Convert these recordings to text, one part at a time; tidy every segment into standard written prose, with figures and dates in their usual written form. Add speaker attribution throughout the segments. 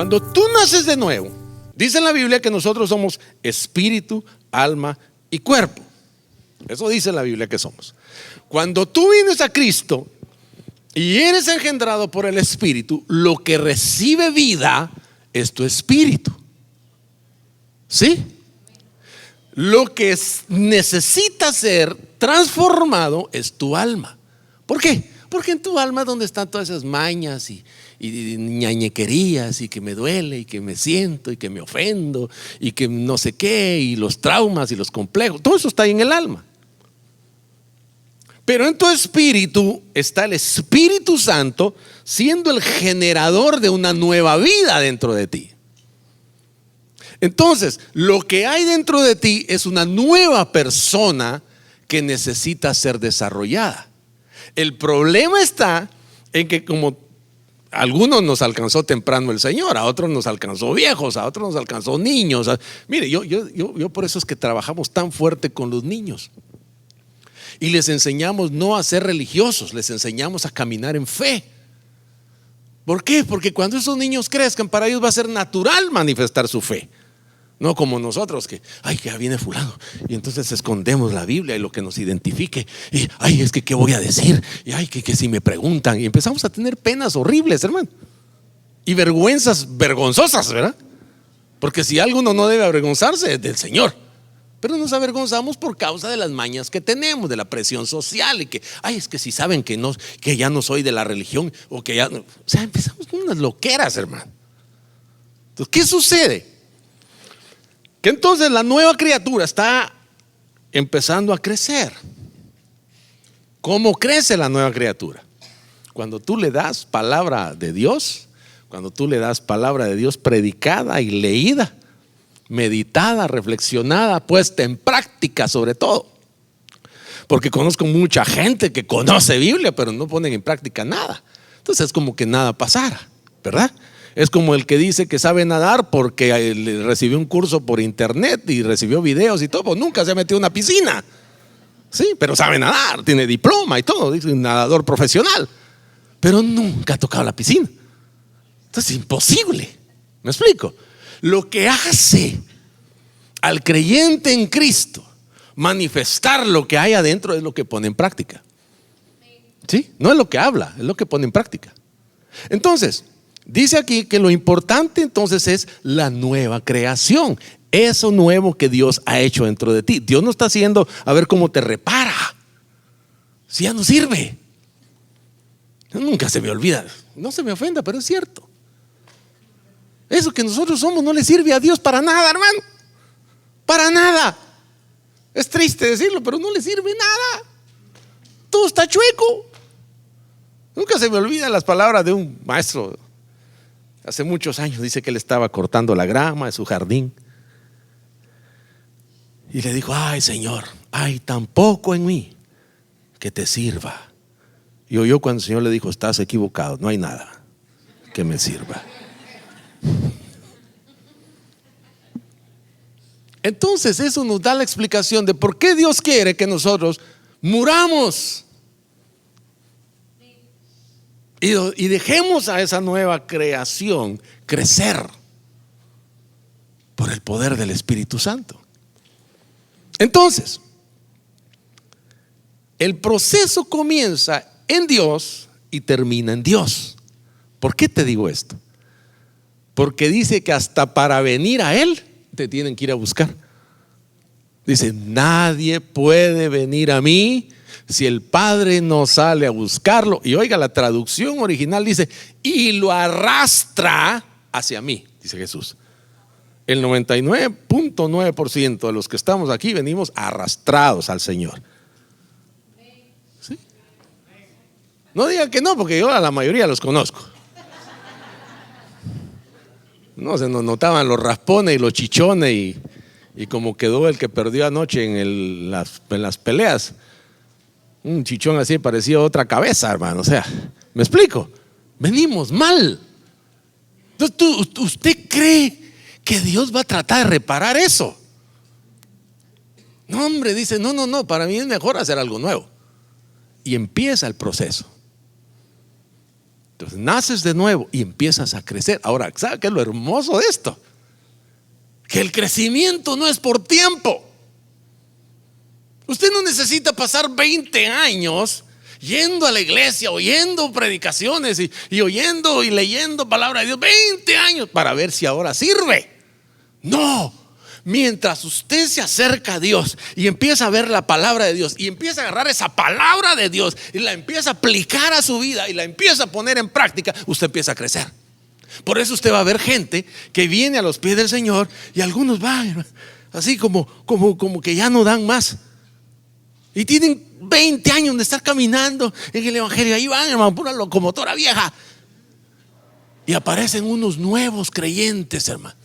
Speaker 1: Cuando tú naces de nuevo, dice en la Biblia que nosotros somos espíritu, alma y cuerpo. Eso dice la Biblia que somos. Cuando tú vienes a Cristo y eres engendrado por el Espíritu, lo que recibe vida es tu espíritu. ¿Sí? Lo que necesita ser transformado es tu alma. ¿Por qué? Porque en tu alma es donde están todas esas mañas y ñañequerías, y que me duele, y que me siento, y que me ofendo, y que no sé qué, y los traumas y los complejos. Todo eso está ahí en el alma. Pero en tu espíritu está el Espíritu Santo siendo el generador de una nueva vida dentro de ti. Entonces, lo que hay dentro de ti es una nueva persona que necesita ser desarrollada. El problema está en que, como a algunos nos alcanzó temprano el Señor, a otros nos alcanzó viejos, a otros nos alcanzó niños. Mire, yo por eso es que trabajamos tan fuerte con los niños. Y les enseñamos no a ser religiosos, les enseñamos a caminar en fe. ¿Por qué? Porque cuando esos niños crezcan, para ellos va a ser natural manifestar su fe. No como nosotros que, ay, que ya viene fulano, y entonces escondemos la Biblia y lo que nos identifique, y ay, es que qué voy a decir, y ay, que si me preguntan, y empezamos a tener penas horribles, hermano, y vergüenzas vergonzosas, ¿verdad? Porque si algo uno no debe avergonzarse es del Señor, pero nos avergonzamos por causa de las mañas que tenemos, de la presión social, y que, ay, es que si saben que ya no soy de la religión, o que ya no, o sea, empezamos con unas loqueras, hermano. Entonces, ¿qué sucede? Que entonces la nueva criatura está empezando a crecer. ¿Cómo crece la nueva criatura? Cuando tú le das palabra de Dios, cuando tú le das palabra de Dios predicada y leída, meditada, reflexionada, puesta en práctica sobre todo. Porque conozco mucha gente que conoce Biblia, pero no ponen en práctica nada. Entonces es como que nada pasara, ¿verdad? Es como el que dice que sabe nadar porque recibió un curso por internet y recibió videos y todo, pues nunca se ha metido en una piscina. Sí, pero sabe nadar, tiene diploma y todo, dice un nadador profesional, pero nunca ha tocado la piscina. Entonces es imposible. ¿Me explico? Lo que hace al creyente en Cristo manifestar lo que hay adentro es lo que pone en práctica. ¿Sí? No es lo que habla, es lo que pone en práctica. Entonces, dice aquí que lo importante entonces es la nueva creación, eso nuevo que Dios ha hecho dentro de ti. Dios no está haciendo a ver cómo te repara, si ya no sirve. Nunca se me olvida, no se me ofenda, pero es cierto. Eso que nosotros somos no le sirve a Dios para nada, hermano. Para nada. Es triste decirlo, pero no le sirve nada. Todo está chueco. Nunca se me olvidan las palabras de un maestro. Hace muchos años dice que él estaba cortando la grama de su jardín y le dijo: ay, Señor, hay tan poco en mí que te sirva. Y oyó cuando el Señor le dijo: estás equivocado, no hay nada que me sirva. Entonces eso nos da la explicación de por qué Dios quiere que nosotros muramos y dejemos a esa nueva creación crecer por el poder del Espíritu Santo. Entonces, el proceso comienza en Dios y termina en Dios. ¿Por qué te digo esto? Porque dice que hasta para venir a Él te tienen que ir a buscar. Dice: nadie puede venir a mí si el Padre no sale a buscarlo. Y oiga, la traducción original dice: y lo arrastra hacia mí, dice Jesús. El 99.9% de los que estamos aquí venimos arrastrados al Señor. ¿Sí? No digan que no, porque yo a la mayoría los conozco. No, se nos notaban los raspones y los chichones y como quedó el que perdió anoche en las peleas. Un chichón así parecía otra cabeza, hermano. O sea, ¿me explico? Venimos mal. Entonces, ¿usted cree que Dios va a tratar de reparar eso? No, hombre, dice: no, para mí es mejor hacer algo nuevo. Y empieza el proceso. Entonces naces de nuevo y empiezas a crecer. Ahora, ¿sabe qué es lo hermoso de esto? Que el crecimiento no es por tiempo. Usted no necesita pasar 20 años yendo a la iglesia, oyendo predicaciones y oyendo y leyendo palabra de Dios, 20 años para ver si ahora sirve. No, mientras usted se acerca a Dios y empieza a ver la palabra de Dios y empieza a agarrar esa palabra de Dios y la empieza a aplicar a su vida y la empieza a poner en práctica, usted empieza a crecer. Por eso usted va a ver gente que viene a los pies del Señor y algunos van así como que ya no dan más. Y tienen 20 años de estar caminando en el evangelio. Ahí van, hermano, pura locomotora vieja. Y aparecen unos nuevos creyentes, hermano.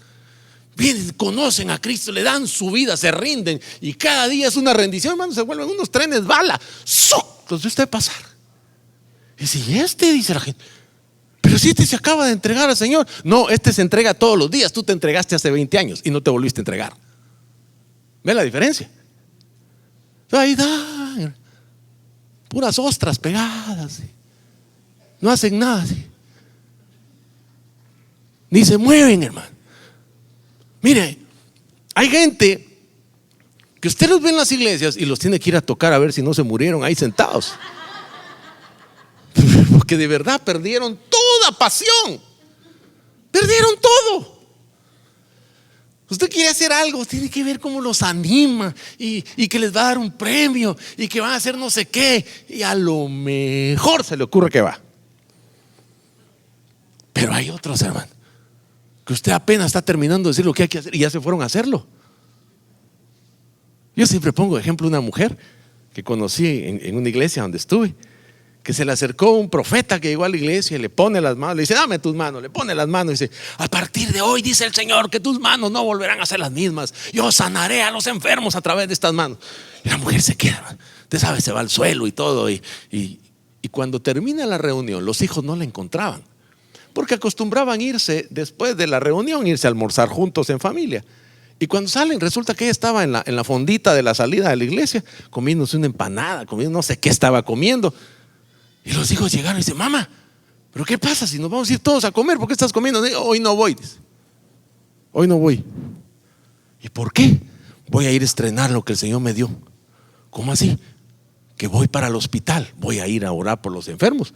Speaker 1: Vienen, conocen a Cristo, le dan su vida, se rinden. Y cada día es una rendición, hermano. Se vuelven unos trenes bala. Los ve usted pasar. Y si dice la gente, pero si se acaba de entregar al Señor. No, se entrega todos los días. Tú te entregaste hace 20 años y no te volviste a entregar. ¿Ve la diferencia? Ahí da puras ostras pegadas, no hacen nada, ni se mueven, hermano. Mire, hay gente que usted los ve en las iglesias y los tiene que ir a tocar a ver si no se murieron ahí sentados, porque de verdad perdieron toda pasión, perdieron todo. Usted quiere hacer algo, tiene que ver cómo los anima y que les va a dar un premio y que van a hacer no sé qué. Y a lo mejor se le ocurre que va. Pero hay otros, hermano, que usted apenas está terminando de decir lo que hay que hacer y ya se fueron a hacerlo. Yo siempre pongo de ejemplo una mujer que conocí en una iglesia donde estuve, que se le acercó un profeta que llegó a la iglesia y le pone las manos, le dice: dame tus manos, le pone las manos y dice: a partir de hoy, dice el Señor, que tus manos no volverán a ser las mismas, yo sanaré a los enfermos a través de estas manos. Y la mujer se queda, usted sabe, se va al suelo y todo, y cuando termina la reunión, los hijos no la encontraban, porque acostumbraban irse después de la reunión, irse a almorzar juntos en familia. Y cuando salen, resulta que ella estaba en la fondita de la salida de la iglesia, comiéndose una empanada, comiendo no sé qué estaba comiendo. Y los hijos llegaron y dicen: mamá, ¿pero qué pasa si nos vamos a ir todos a comer? ¿Por qué estás comiendo? Hoy no voy, dice. Hoy no voy. ¿Y por qué? Voy a ir a estrenar lo que el Señor me dio. ¿Cómo así? Que voy para el hospital, voy a ir a orar por los enfermos,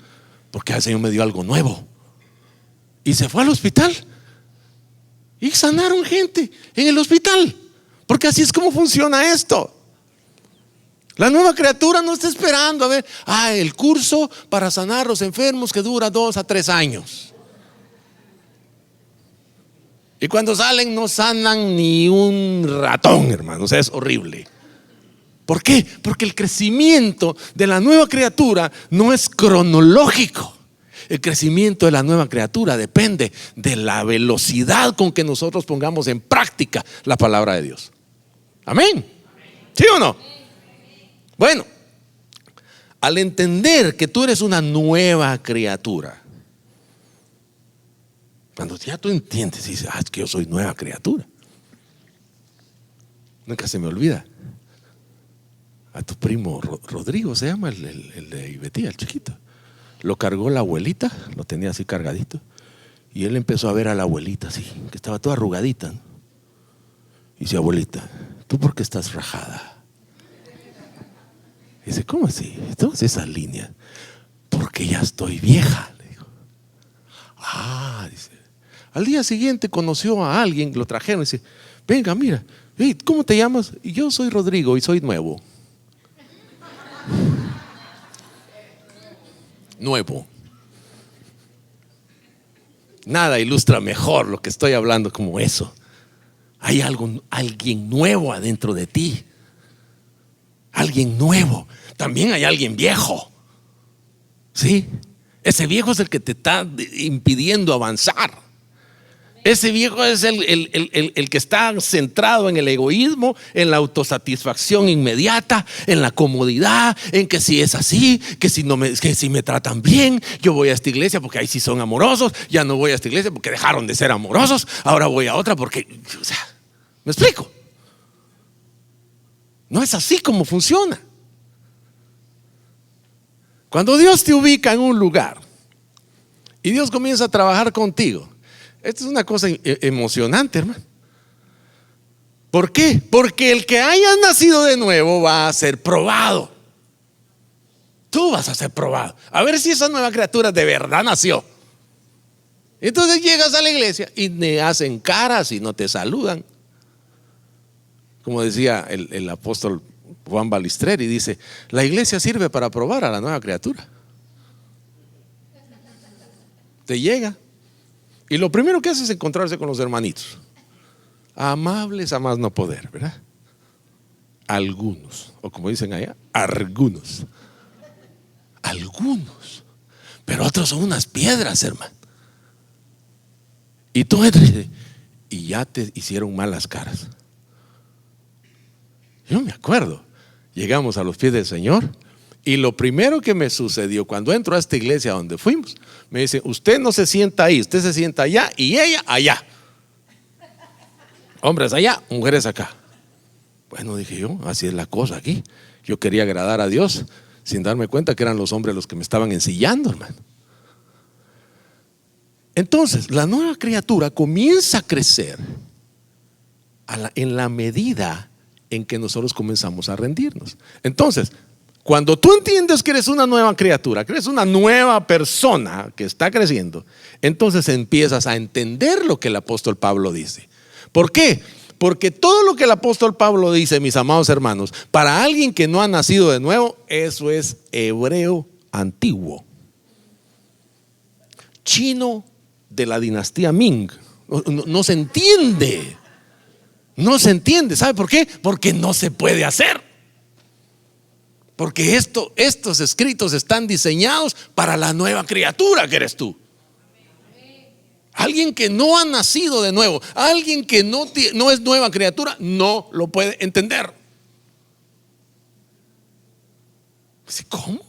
Speaker 1: porque el Señor me dio algo nuevo. Y se fue al hospital y sanaron gente en el hospital, porque así es como funciona esto. La nueva criatura no está esperando a ver el curso para sanar a los enfermos que dura 2 a 3 años. Y cuando salen no sanan ni un ratón, hermanos. Es horrible. ¿Por qué? Porque el crecimiento de la nueva criatura no es cronológico. El crecimiento de la nueva criatura depende de la velocidad con que nosotros pongamos en práctica la palabra de Dios. Amén. ¿Sí o no? Bueno, al entender que tú eres una nueva criatura, cuando ya tú entiendes y dices: es que yo soy nueva criatura, nunca se me olvida a tu primo Rodrigo, se llama el de Ibetía, el chiquito. Lo cargó la abuelita, lo tenía así cargadito, y él empezó a ver a la abuelita así, que estaba toda arrugadita, ¿no? Y dice: abuelita, ¿tú por qué estás rajada? Dice: ¿cómo así? Entonces esa línea, porque ya estoy vieja, le digo. Dice. Al día siguiente conoció a alguien, lo trajeron y dice: venga, mira, ¿cómo te llamas? Y yo soy Rodrigo y soy nuevo. Nuevo. Nada ilustra mejor lo que estoy hablando como eso. Hay alguien nuevo adentro de ti. Alguien nuevo. También hay alguien viejo. ¿Sí? Ese viejo es el que te está impidiendo avanzar. Ese viejo es el que está centrado en el egoísmo, en la autosatisfacción inmediata, en la comodidad, en que si es así, que si me tratan bien, yo voy a esta iglesia porque ahí sí son amorosos, ya no voy a esta iglesia porque dejaron de ser amorosos, ahora voy a otra porque, ¿me explico? No es así como funciona. Cuando Dios te ubica en un lugar Y Dios comienza a trabajar contigo. Esta es una cosa emocionante, hermano. ¿Por qué? Porque el que haya nacido de nuevo va a ser probado. Tú vas a ser probado. A ver si esa nueva criatura de verdad nació. Entonces llegas a la iglesia y te hacen caras y no te saludan. Como decía el apóstol Juan Balistreri, dice: la iglesia sirve para probar a la nueva criatura. Te llega y lo primero que hace es encontrarse con los hermanitos, amables a más no poder, ¿verdad? Algunos, o como dicen allá, algunos. Pero otros son unas piedras, hermano. Y tú entras y ya te hicieron malas caras. Yo me acuerdo, llegamos a los pies del Señor y lo primero que me sucedió cuando entro a esta iglesia donde fuimos, me dice: usted no se sienta ahí, usted se sienta allá y ella allá. Hombres allá, mujeres acá. Bueno, dije yo, así es la cosa aquí. Yo quería agradar a Dios sin darme cuenta que eran los hombres los que me estaban ensillando, hermano. Entonces, la nueva criatura comienza a crecer en la medida en que nosotros comenzamos a rendirnos. Entonces, cuando tú entiendes que eres una nueva criatura, que eres una nueva persona que está creciendo, entonces empiezas a entender lo que el apóstol Pablo dice. ¿Por qué? Porque todo lo que el apóstol Pablo dice, mis amados hermanos, para alguien que no ha nacido de nuevo, eso es hebreo antiguo, chino de la dinastía Ming. No se entiende. No se entiende. ¿Sabe por qué? Porque no se puede hacer. Porque estos escritos están diseñados para la nueva criatura que eres tú. Alguien que no ha nacido de nuevo, alguien que no es nueva criatura, no lo puede entender. ¿Cómo?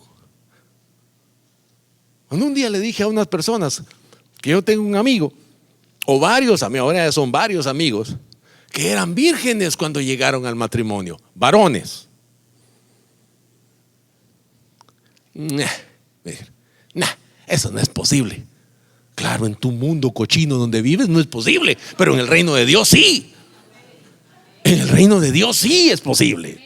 Speaker 1: Cuando un día le dije a unas personas que yo tengo un amigo, o varios amigos, ahora ya son varios amigos, que eran vírgenes cuando llegaron al matrimonio, varones. Eso no es posible. Claro, en tu mundo cochino donde vives no es posible, pero en el reino de Dios sí. En el reino de Dios sí es posible.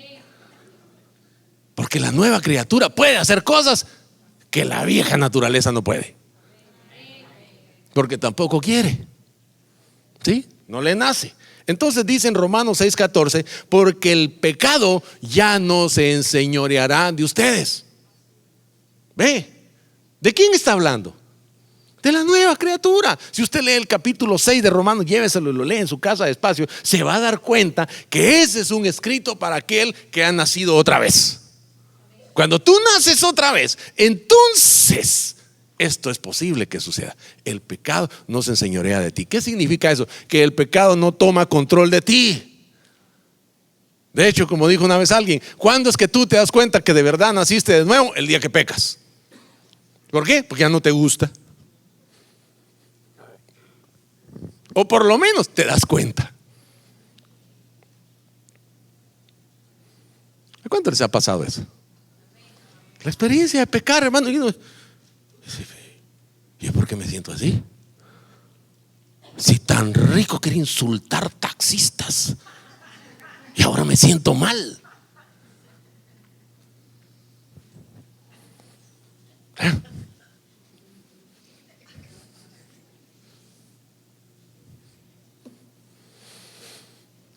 Speaker 1: Porque la nueva criatura puede hacer cosas que la vieja naturaleza no puede. Porque tampoco quiere. ¿Sí? No le nace. Entonces dice en Romanos 6:14: porque el pecado ya no se enseñoreará de ustedes. ¿Ve? ¿De quién está hablando? De la nueva criatura. Si usted lee el capítulo 6 de Romanos, lléveselo y lo lee en su casa despacio, se va a dar cuenta que ese es un escrito para aquel que ha nacido otra vez. Cuando tú naces otra vez, entonces esto es posible que suceda. El pecado no se enseñorea de ti. ¿Qué significa eso? Que el pecado no toma control de ti. De hecho, como dijo una vez alguien, ¿cuándo es que tú te das cuenta que de verdad naciste de nuevo? El día que pecas. ¿Por qué? Porque ya no te gusta. O por lo menos te das cuenta. ¿A cuánto les ha pasado eso? La experiencia de pecar, hermano. ¿Y por qué me siento así? Si tan rico que era insultar taxistas y ahora me siento mal.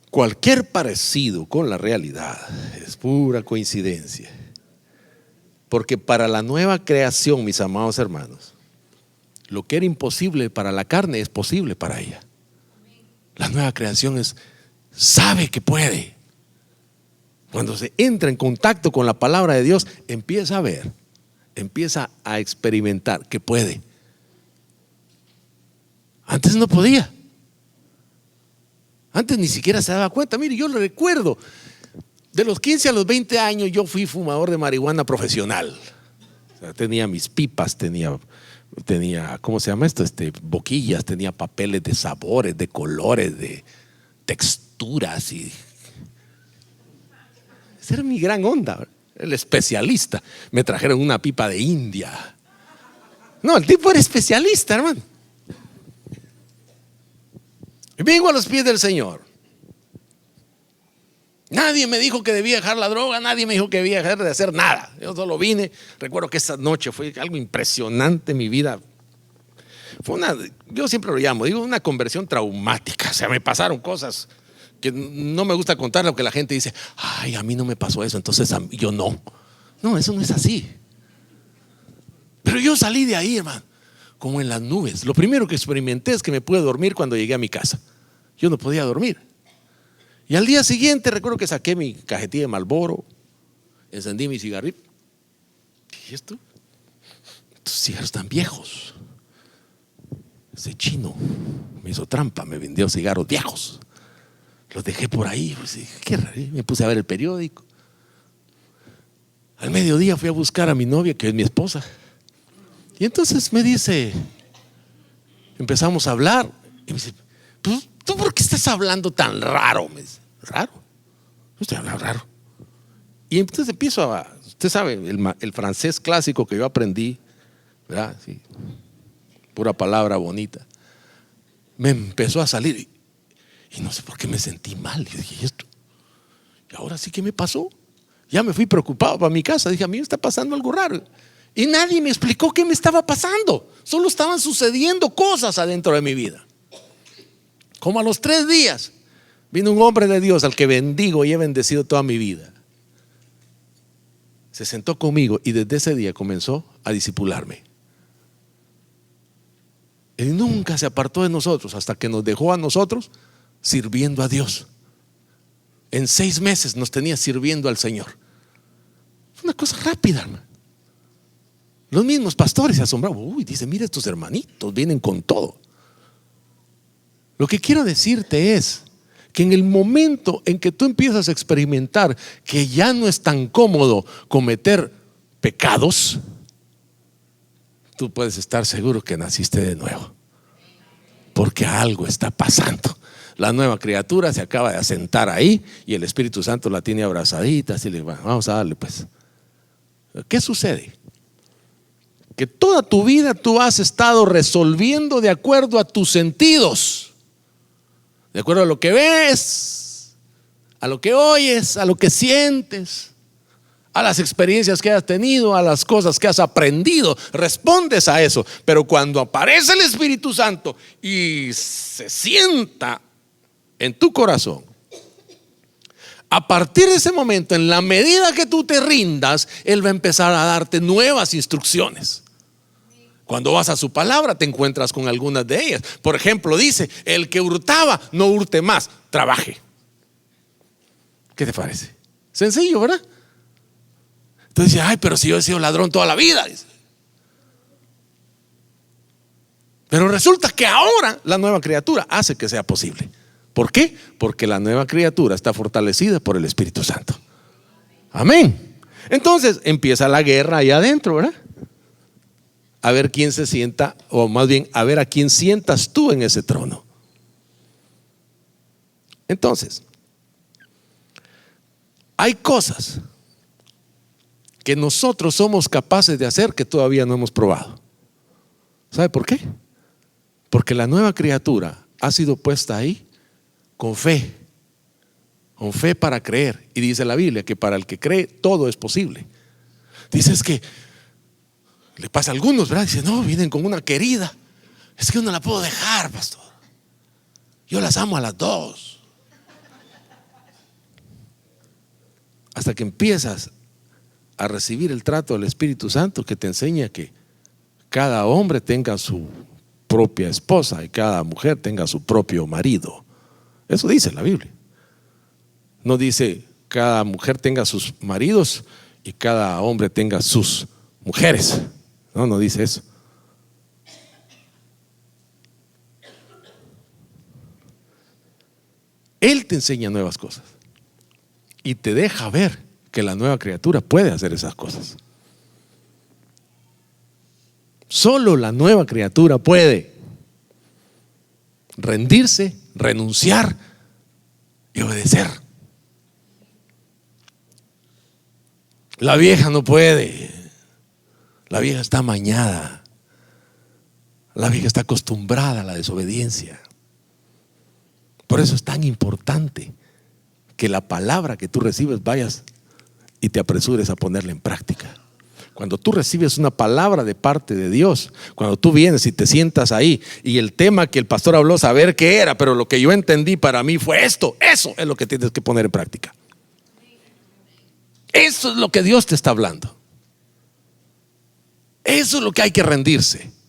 Speaker 1: Cualquier parecido con la realidad es pura coincidencia. Porque para la nueva creación, mis amados hermanos, lo que era imposible para la carne es posible para ella. La nueva creación sabe que puede. Cuando se entra en contacto con la palabra de Dios, empieza a ver, empieza a experimentar que puede. Antes no podía. Antes ni siquiera se daba cuenta. Mire, yo lo recuerdo. De los 15 a los 20 años yo fui fumador de marihuana profesional. O sea, tenía mis pipas, tenía, ¿cómo se llama esto? Boquillas, tenía papeles de sabores, de colores, de texturas. Esa era mi gran onda, el especialista. Me trajeron una pipa de India. No, el tipo era especialista, hermano. Y vengo a los pies del Señor. Nadie me dijo que debía dejar la droga, nadie me dijo que debía dejar de hacer nada. Yo solo vine. Recuerdo que esa noche fue algo impresionante en mi vida. Yo siempre lo llamo, digo, una conversión traumática. O sea, me pasaron cosas que no me gusta contar, lo que la gente dice, ay, a mí no me pasó eso, entonces yo no. No, eso no es así. Pero yo salí de ahí, hermano, como en las nubes. Lo primero que experimenté es que me pude dormir cuando llegué a mi casa. Yo no podía dormir. Y al día siguiente recuerdo que saqué mi cajetilla de Marlboro, encendí mi cigarrillo. ¿Y esto? Estos cigarros están viejos. Ese chino me hizo trampa, me vendió cigarros viejos. Los dejé por ahí, pues, qué raro. Me puse a ver el periódico. Al mediodía fui a buscar a mi novia, que es mi esposa. Y entonces me dice, empezamos a hablar. Y me dice, pues, ¿tú por qué estás hablando tan raro? Me dice, ¿raro? No estoy hablando raro. Y entonces empiezo usted sabe, el francés clásico que yo aprendí, ¿verdad? Sí, pura palabra bonita. Me empezó a salir y no sé por qué me sentí mal. Y dije, ¿y esto? Y ahora sí que me pasó. Ya me fui preocupado para mi casa. Dije, a mí me está pasando algo raro. Y nadie me explicó qué me estaba pasando. Solo estaban sucediendo cosas adentro de mi vida. Como a los 3 días vino un hombre de Dios al que bendigo y he bendecido toda mi vida. Se sentó conmigo y desde ese día comenzó a discipularme. Él nunca se apartó de nosotros hasta que nos dejó a nosotros sirviendo a Dios. En 6 meses nos tenía sirviendo al Señor. Fue una cosa rápida, hermano. Los mismos pastores se asombraron. Uy, dice, mira, estos hermanitos vienen con todo. Lo que quiero decirte es que en el momento en que tú empiezas a experimentar que ya no es tan cómodo cometer pecados, tú puedes estar seguro que naciste de nuevo, porque algo está pasando. La nueva criatura se acaba de asentar ahí y el Espíritu Santo la tiene abrazadita. Así le va, vamos a darle pues. ¿Qué sucede? Que toda tu vida tú has estado resolviendo de acuerdo a tus sentidos, de acuerdo a lo que ves, a lo que oyes, a lo que sientes, a las experiencias que has tenido, a las cosas que has aprendido. Respondes a eso. Pero cuando aparece el Espíritu Santo y se sienta en tu corazón, a partir de ese momento, en la medida que tú te rindas, Él va a empezar a darte nuevas instrucciones. Cuando vas a su palabra te encuentras con algunas de ellas. Por ejemplo, dice, el que hurtaba, no hurte más, trabaje. ¿Qué te parece? Sencillo, ¿verdad? Entonces dice, ay, pero si yo he sido ladrón toda la vida. Pero resulta que ahora la nueva criatura hace que sea posible. ¿Por qué? Porque la nueva criatura está fortalecida por el Espíritu Santo. Amén. Entonces empieza la guerra ahí adentro, ¿verdad? A ver quién se sienta, o más bien a ver a quién sientas tú en ese trono. Entonces, hay cosas que nosotros somos capaces de hacer que todavía no hemos probado. ¿Sabe por qué? Porque la nueva criatura ha sido puesta ahí con fe para creer. Y dice la Biblia que para el que cree todo es posible. Dice, es que le pasa a algunos, ¿verdad? Dice, no, vienen con una querida, es que yo no la puedo dejar, pastor, yo las amo a las 2. Hasta que empiezas a recibir el trato del Espíritu Santo, que te enseña que cada hombre tenga su propia esposa y cada mujer tenga su propio marido. Eso dice la Biblia. No dice cada mujer tenga sus maridos y cada hombre tenga sus mujeres. No dice eso. Él te enseña nuevas cosas y te deja ver que la nueva criatura puede hacer esas cosas. Solo la nueva criatura puede rendirse, renunciar y obedecer. La vieja no puede. La vieja está amañada. La vieja está acostumbrada a la desobediencia. Por eso es tan importante que la palabra que tú recibes vayas y te apresures a ponerla en práctica. Cuando tú recibes una palabra de parte de Dios, cuando tú vienes y te sientas ahí y el tema que el pastor habló, saber qué era, pero lo que yo entendí para mí fue esto, eso es lo que tienes que poner en práctica. Eso es lo que Dios te está hablando. Eso es lo que hay que rendirse.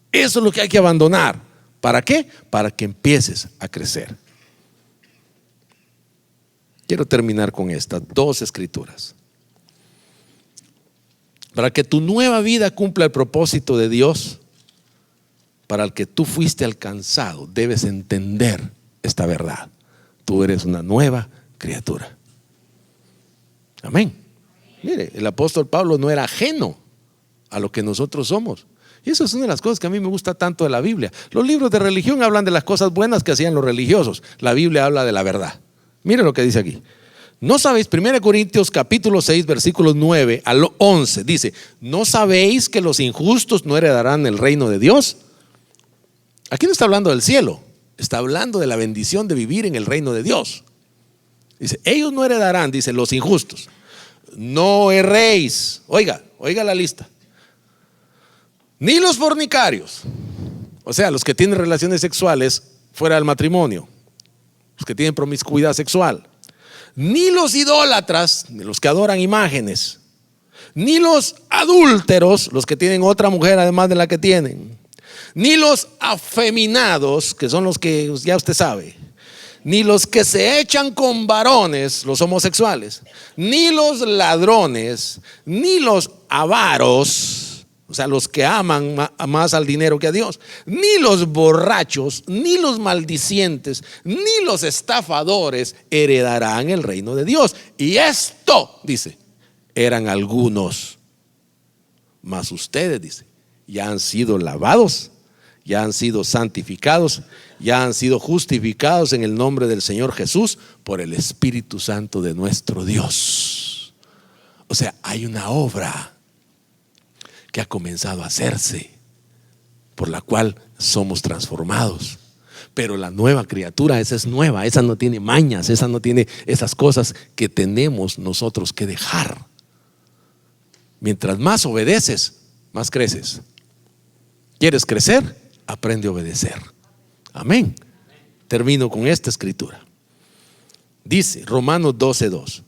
Speaker 1: Eso es lo que hay que abandonar. ¿Para qué? Para que empieces a crecer. Quiero terminar con estas 2 escrituras. Para que tu nueva vida cumpla el propósito de Dios para el que tú fuiste alcanzado, debes entender esta verdad. Tú eres una nueva criatura. Amén. Mire, el apóstol Pablo no era ajeno a lo que nosotros somos. Y eso es una de las cosas que a mí me gusta tanto de la Biblia. Los libros de religión hablan de las cosas buenas que hacían los religiosos. La Biblia habla de la verdad. Mire lo que dice aquí. ¿No sabéis? 1 Corintios capítulo 6 versículos 9 al 11 dice: ¿no sabéis que los injustos no heredarán el reino de Dios? Aquí no está hablando del cielo, está hablando de la bendición de vivir en el reino de Dios. Dice, ellos no heredarán, dice, los injustos. No erréis. Oiga la lista. Ni los fornicarios, o sea, los que tienen relaciones sexuales fuera del matrimonio, los que tienen promiscuidad sexual, ni los idólatras, ni los que adoran imágenes, ni los adúlteros, los que tienen otra mujer además de la que tienen, ni los afeminados, que son los que ya usted sabe, ni los que se echan con varones, los homosexuales, ni los ladrones, ni los avaros, o sea, los que aman más al dinero que a Dios, ni los borrachos, ni los maldicientes, ni los estafadores heredarán el reino de Dios. Y esto, dice, eran algunos, mas ustedes, dice, ya han sido lavados, ya han sido santificados, ya han sido justificados en el nombre del Señor Jesús por el Espíritu Santo de nuestro Dios. O sea, hay una obra que ha comenzado a hacerse, por la cual somos transformados. Pero la nueva criatura, esa es nueva, esa no tiene mañas, esa no tiene esas cosas que tenemos nosotros que dejar. Mientras más obedeces, más creces. ¿Quieres crecer? Aprende a obedecer. Amén. Termino con esta escritura. Dice Romanos 12:2: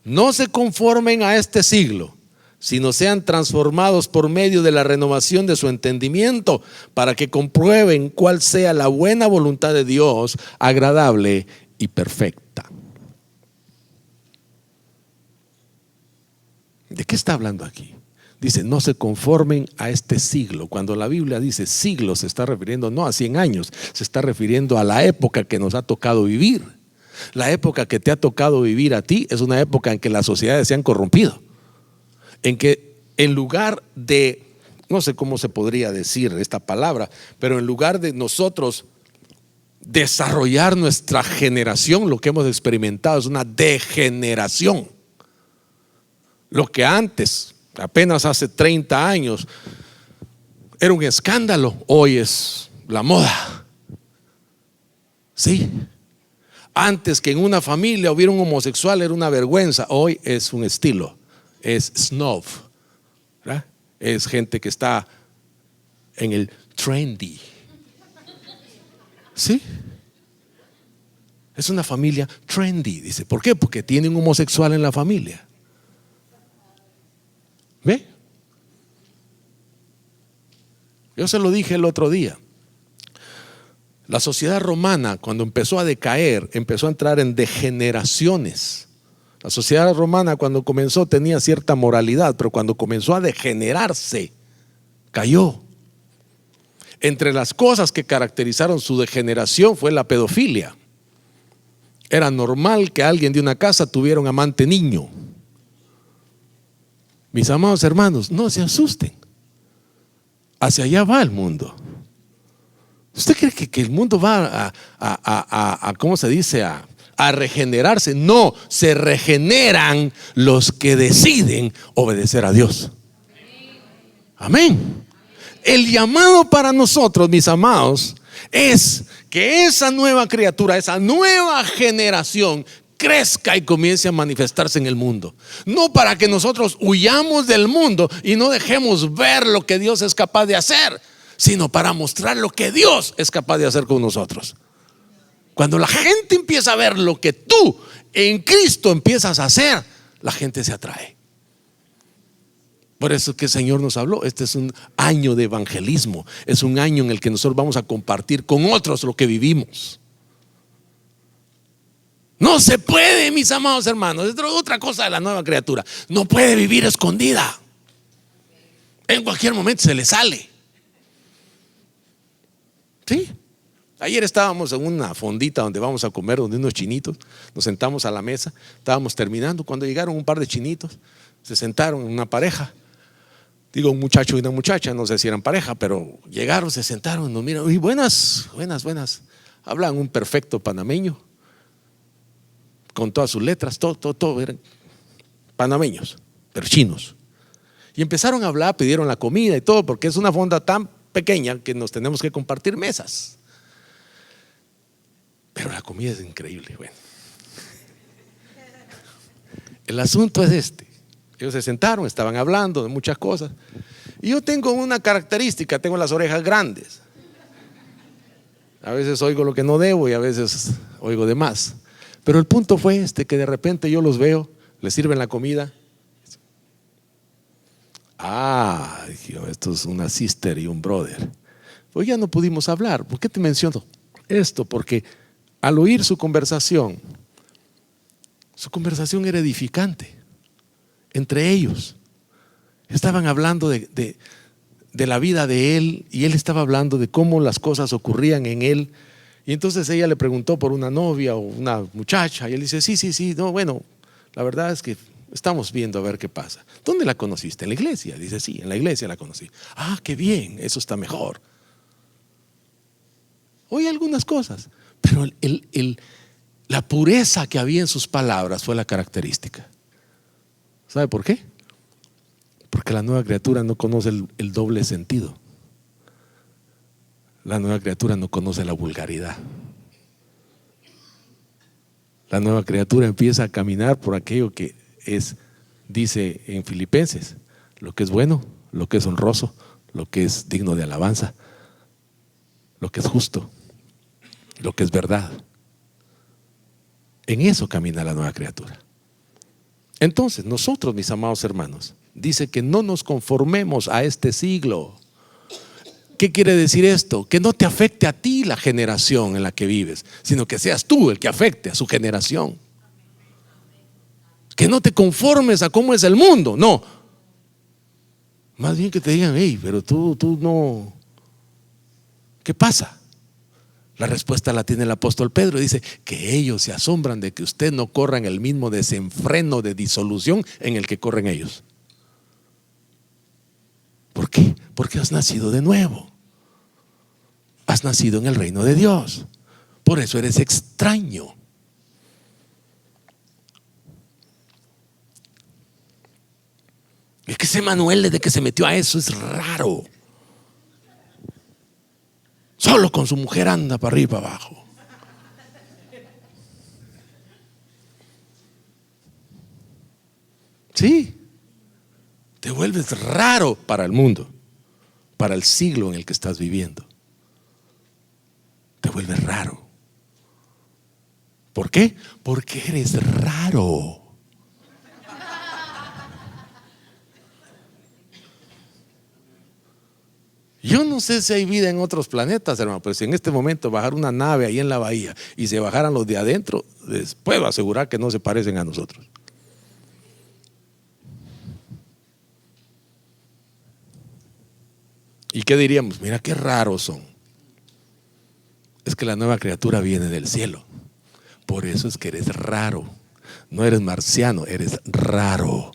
Speaker 1: no se conformen a este siglo, sino sean transformados por medio de la renovación de su entendimiento, para que comprueben cuál sea la buena voluntad de Dios, agradable y perfecta. ¿De qué está hablando aquí? Dice, no se conformen a este siglo. Cuando la Biblia dice siglo, se está refiriendo no a 100 años, se está refiriendo a la época que nos ha tocado vivir. La época que te ha tocado vivir a ti es una época en que las sociedades se han corrompido, en que en lugar de, no sé cómo se podría decir esta palabra, pero en lugar de nosotros desarrollar nuestra generación, lo que hemos experimentado es una degeneración. Lo que antes, apenas hace 30 años, era un escándalo, hoy es la moda. Sí. Antes que en una familia hubiera un homosexual era una vergüenza, hoy es un estilo, es snob, ¿verdad? Es gente que está en el trendy. ¿Sí? Es una familia trendy, dice. ¿Por qué? Porque tiene un homosexual en la familia. ¿Ve? Yo se lo dije el otro día. La sociedad romana, cuando empezó a decaer, empezó a entrar en degeneraciones. La sociedad romana, cuando comenzó, tenía cierta moralidad, pero cuando comenzó a degenerarse, cayó. Entre las cosas que caracterizaron su degeneración fue la pedofilia. Era normal que alguien de una casa tuviera un amante niño. Mis amados hermanos, no se asusten. Hacia allá va el mundo. ¿Usted cree que el mundo va ¿cómo se dice? A regenerarse? No, se regeneran los que deciden obedecer a Dios. Amén. el llamado para nosotros, mis amados, es que esa nueva criatura, esa nueva generación crezca y comience a manifestarse en el mundo. No para que nosotros huyamos del mundo y no dejemos ver lo que Dios es capaz de hacer, sino para mostrar lo que Dios es capaz de hacer con nosotros. Cuando la gente empieza a ver lo que tú en Cristo empiezas a hacer, la gente se atrae. Por eso es que el Señor nos habló. Este es un año de evangelismo. Es un año en el que nosotros vamos a compartir con otros lo que vivimos. No se puede, mis amados hermanos. Es otra cosa de la nueva criatura. No puede vivir escondida. En cualquier momento se le sale. ¿Sí? Ayer estábamos en una fondita donde vamos a comer, donde unos chinitos. Nos sentamos a la mesa. Estábamos terminando cuando llegaron un par de chinitos. Se sentaron en una pareja. Digo, un muchacho y una muchacha. No sé si eran pareja, pero llegaron, se sentaron, nos miran. Y buenas. Hablan un perfecto panameño, con todas sus letras, todo eran panameños, pero chinos. Y empezaron a hablar, pidieron la comida y todo, porque es una fonda tan pequeña que nos tenemos que compartir mesas. Pero la comida es increíble. Bueno, el asunto es este. Ellos se sentaron, estaban hablando de muchas cosas. Y yo tengo una característica, tengo las orejas grandes. A veces oigo lo que no debo y a veces oigo de más. Pero el punto fue este, que de repente yo los veo, les sirven la comida. Dije, esto es una sister y un brother. Pues ya no pudimos hablar. ¿Por qué te menciono esto? Porque al oír su conversación era edificante. Entre ellos estaban hablando de la vida de él, y él estaba hablando de cómo las cosas ocurrían en él. Y entonces ella le preguntó por una novia o una muchacha, y él dice, sí, no, bueno, la verdad es que estamos viendo a ver qué pasa. ¿Dónde la conociste? ¿En la iglesia? Dice, sí, en la iglesia la conocí. Qué bien, eso está mejor. Oye algunas cosas, pero la pureza que había en sus palabras fue la característica. ¿Sabe por qué? Porque la nueva criatura no conoce el doble sentido. La nueva criatura no conoce la vulgaridad. La nueva criatura empieza a caminar por aquello que es, dice en Filipenses, lo que es bueno, lo que es honroso, lo que es digno de alabanza, lo que es justo, lo que es verdad. En eso camina la nueva criatura. Entonces nosotros, mis amados hermanos, dice que no nos conformemos a este siglo. ¿Qué quiere decir esto? Que no te afecte a ti la generación en la que vives, sino que seas tú el que afecte a su generación. Que no te conformes a cómo es el mundo, no. Más bien que te digan, hey, pero tú no. ¿Qué pasa? La respuesta la tiene el apóstol Pedro. Dice que ellos se asombran de que usted no corra en el mismo desenfreno de disolución en el que corren ellos. ¿Por qué? Porque has nacido de nuevo. Has nacido en el reino de Dios. Por eso eres extraño. Es que ese Manuel, desde que se metió a eso, es raro. Solo con su mujer anda para arriba y para abajo. Sí. Te vuelves raro para el mundo, para el siglo en el que estás viviendo. Te vuelves raro. ¿Por qué? Porque eres raro. Yo no sé si hay vida en otros planetas, hermano, pero si en este momento bajar una nave ahí en la bahía y se bajaran los de adentro, les puedo asegurar que no se parecen a nosotros. ¿Y qué diríamos? Mira qué raros son. Es que la nueva criatura viene del cielo. Por eso es que eres raro. No eres marciano, eres raro.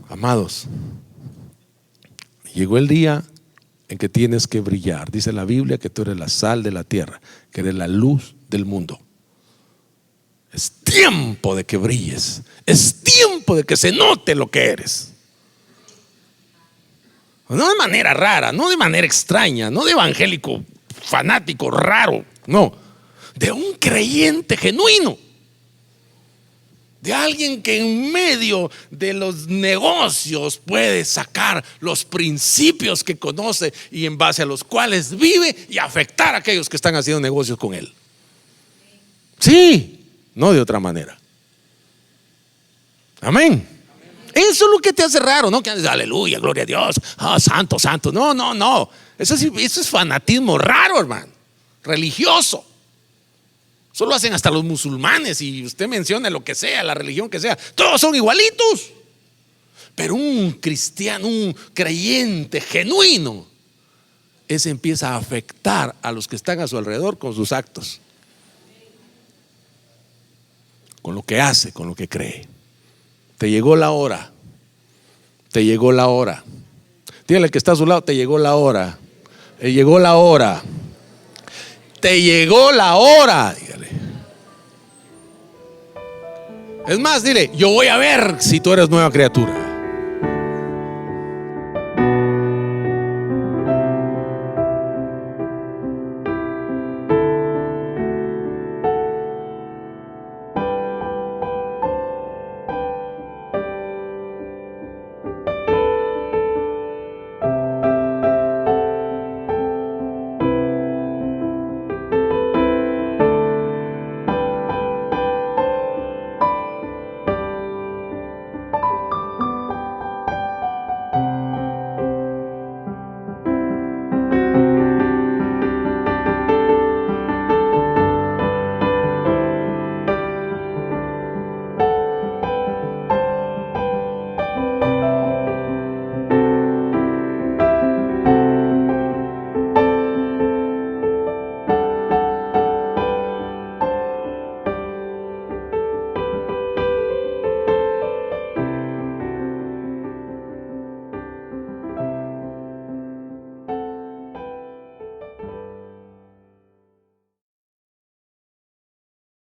Speaker 1: Amados, llegó el día en que tienes que brillar. Dice la Biblia que tú eres la sal de la tierra, que eres la luz del mundo. Es tiempo de que brilles. Es tiempo tiempo de que se note lo que eres. No de manera rara, no de manera extraña, no de evangélico fanático raro, no, de un creyente genuino, de alguien que en medio de los negocios puede sacar los principios que conoce y en base a los cuales vive y afectar a aquellos que están haciendo negocios con él. Sí, no de otra manera. Amén. Eso es lo que te hace raro, ¿no? Que andes, aleluya, gloria a Dios, santo, santo. No, no, no. Eso es fanatismo raro, hermano. Religioso. Eso lo hacen hasta los musulmanes. Y usted menciona lo que sea, la religión que sea, todos son igualitos. Pero un cristiano, un creyente genuino, ese empieza a afectar a los que están a su alrededor con sus actos, con lo que hace, con lo que cree. Te llegó la hora. Te llegó la hora. Dígale al que está a su lado, te llegó la hora. Te llegó la hora. Te llegó la hora. Dígale. Es más, dile, yo voy a ver si tú eres nueva criatura.